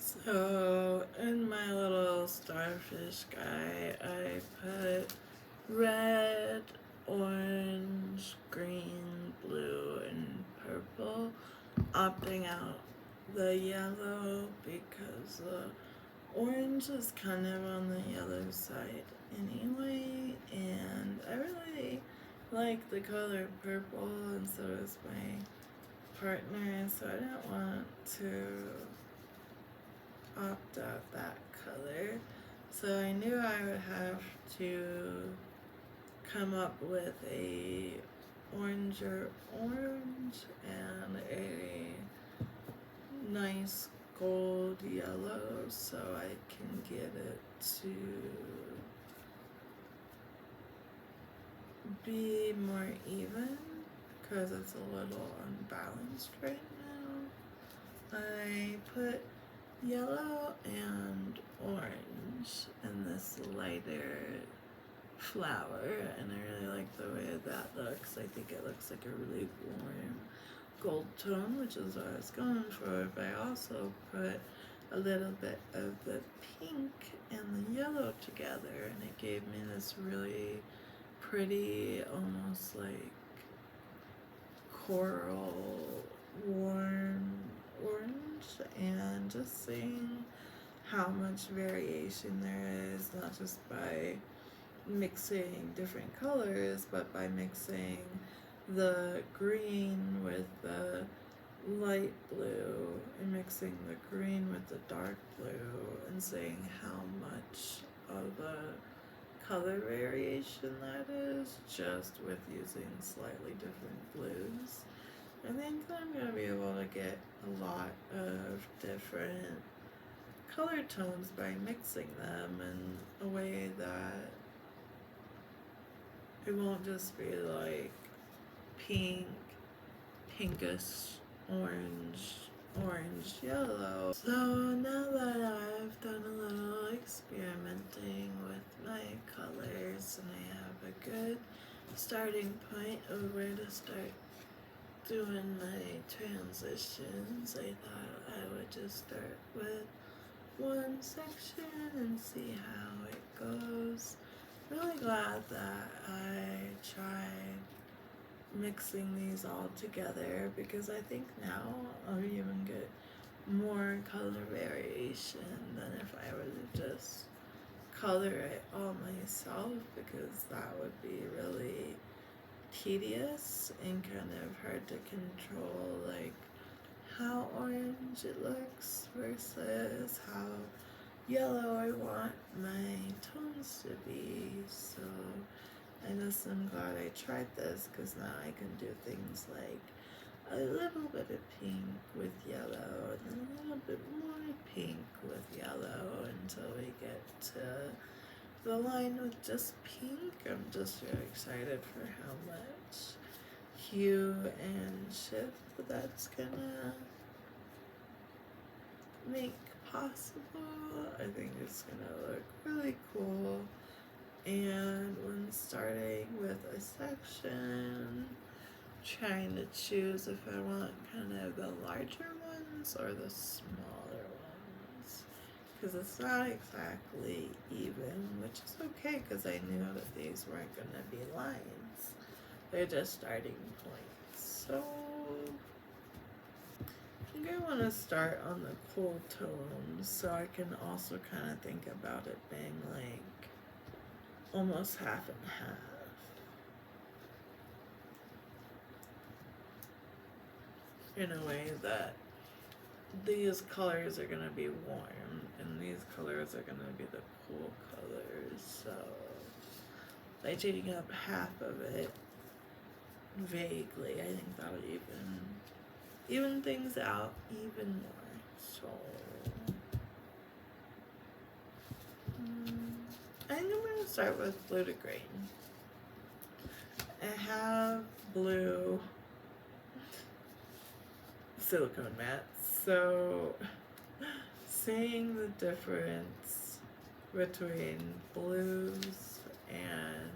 So in my little starfish guy, I put red, orange, green, blue, and purple, opting out the yellow because the orange is kind of on the yellow side anyway, and I really like the color purple, and so does my partner, so I didn't want to opt out that color. So I knew I would have to come up with a oranger orange and a nice gold yellow so I can get it to be more even because it's a little unbalanced right now. I put yellow and orange in this lighter flower, and I really like the way that looks. I think it looks like a really warm gold tone, which is what I was going for, but I also put a little bit of the pink and the yellow together, and it gave me this really pretty, almost like coral warm orange. And just seeing how much variation there is, not just by mixing different colors, but by mixing the green with the light blue and mixing the green with the dark blue and seeing how much of a color variation that is just with using slightly different blues. I think I'm going to be able to get a lot of different color tones by mixing them in a way that it won't just be like pink, pinkish, orange, orange, yellow. So now that I've done a little experimenting with my colors and I have a good starting point of where to start doing my transitions, I thought I would just start with one section and see how it goes. Really glad that I tried mixing these all together because I think now I'll even get more color variation than if I were to just color it all myself, because that would be really tedious and kind of hard to control, like how orange it looks versus how yellow I want my tones to be. So I guess I'm glad I tried this because now I can do things like a little bit of pink with yellow and then a little bit more pink with yellow until we get to the line with just pink. I'm just really excited for how much hue and shift that's gonna make possible. I think it's gonna look really cool. And when starting with a section, trying to choose if I want kind of the larger ones or the smaller ones, because it's not exactly even, which is okay because I knew that these weren't going to be lines. They're just starting points. So I think I want to start on the cool tones so I can also kind of think about it being like almost half and half. In a way that these colors are going to be warm and these colors are going to be the cool colors. So by taking up half of it vaguely, I think that'll even things out even more. So I think I'm going to start with blue to green. I have blue silicone mats, so seeing the difference between blues and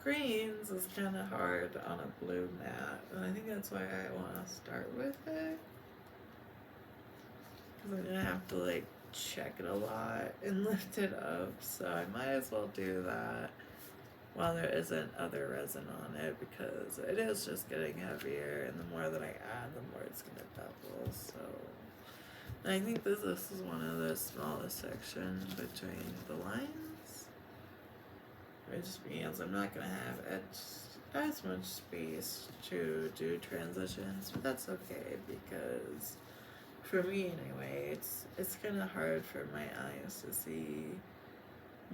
greens is kind of hard on a blue mat, and I think that's why I want to start with it. because I'm gonna have to like check it a lot and lift it up, so I might as well do that while there isn't other resin on it, because it is just getting heavier, and the more that I add, the more it's gonna double. So I think this is one of the smallest sections between the lines, which means I'm not gonna have as much space to do transitions, but that's okay, because for me anyway, it's kind of hard for my eyes to see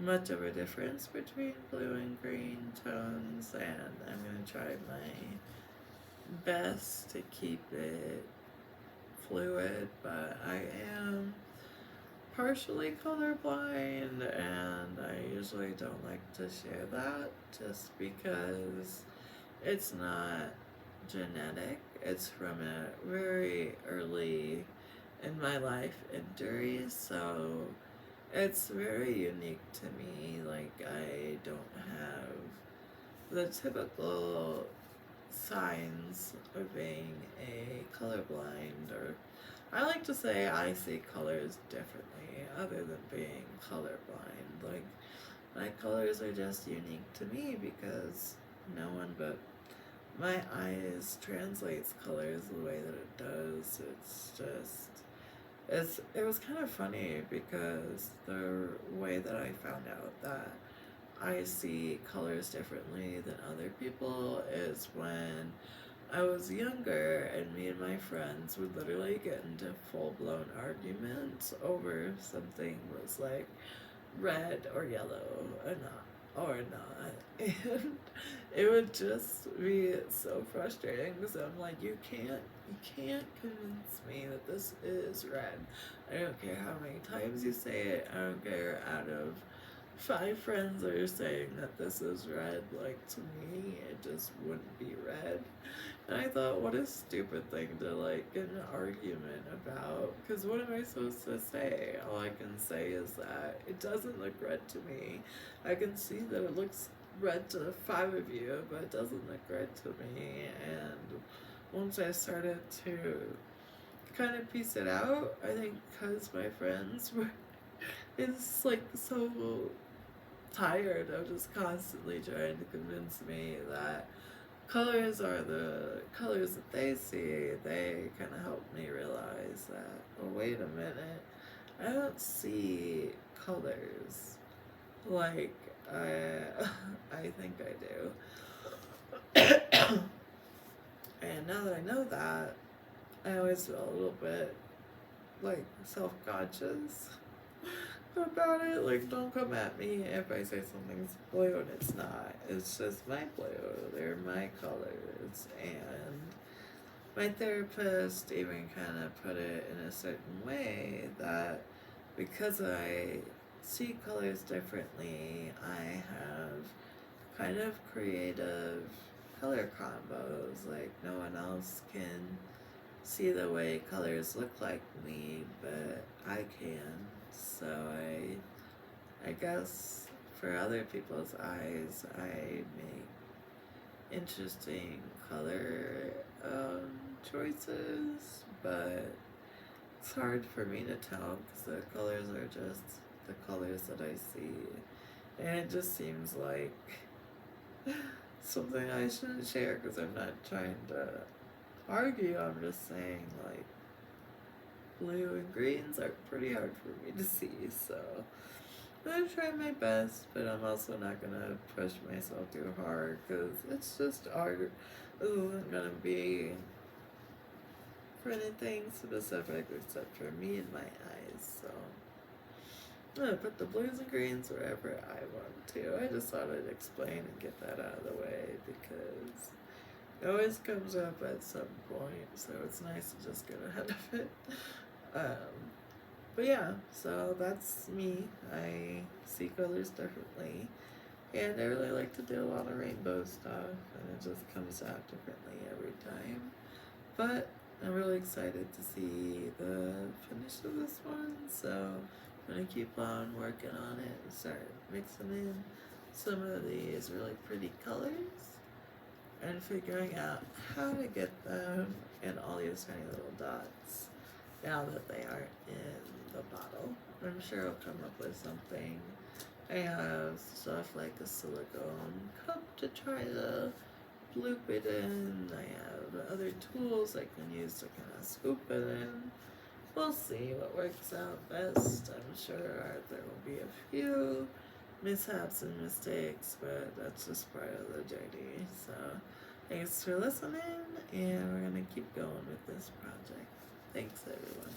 much of a difference between blue and green tones, and I'm gonna try my best to keep it fluid, but I am partially colorblind, and I usually don't like to share that just because it's not genetic. It's from a very early in my life injury, so it's very unique to me. Like, I don't have the typical signs of being a colorblind, or I like to say I see colors differently other than being colorblind. Like, my colors are just unique to me because no one but my eyes translates colors the way that it does. It's just, it was kind of funny because the way that I found out that I see colors differently than other people is when I was younger, and me and my friends would literally get into full-blown arguments over something was like red or yellow or not. And it would just be so frustrating because I'm like, you can't convince me that this is red. I don't care how many times you say it. I don't care out of 5 friends are saying that this is red. Like, to me, it just wouldn't be red. And I thought, what a stupid thing to like get an argument about. Because what am I supposed to say? All I can say is that it doesn't look red to me. I can see that it looks red to the 5 of you, but it doesn't look red to me. And once I started to kind of piece it out, I think because my friends were, it's like so tired of just constantly trying to convince me that colors are the colors that they see, they kind of help me realize that, oh, wait a minute, I don't see colors like I think I do. And now that I know that, I always feel a little bit like self-conscious about it. Like, don't come at me if I say something's blue and it's not. It's just my blue. They're my colors. And my therapist even kind of put it in a certain way that because I see colors differently, I have kind of creative color combos. Like, no one else can see the way colors look like me, but I can. So I guess for other people's eyes, I make interesting color choices, but it's hard for me to tell because the colors are just the colors that I see, and it just seems like something I shouldn't share because I'm not trying to argue. I'm just saying, like, blue and greens are pretty hard for me to see, so I'm gonna try my best, but I'm also not gonna push myself too hard because it's just art. This isn't gonna be for anything specific except for me and my eyes, so I'm gonna put the blues and greens wherever I want to. I just thought I'd explain and get that out of the way because it always comes up at some point, so it's nice to just get ahead of it. But yeah, so that's me. I see colors differently, and I really like to do a lot of rainbow stuff, and it just comes out differently every time. But I'm really excited to see the finish of this one, so I'm gonna keep on working on it and start mixing in some of these really pretty colors and figuring out how to get them in all these tiny little dots. now that they aren't in the bottle. I'm sure I'll come up with something. I have stuff like a silicone cup to try to bloop it in. I have other tools I can use to kind of scoop it in. We'll see what works out best. I'm sure there will be a few mishaps and mistakes, but that's just part of the journey. So thanks for listening, and we're going to keep going with this project. Thanks, everyone.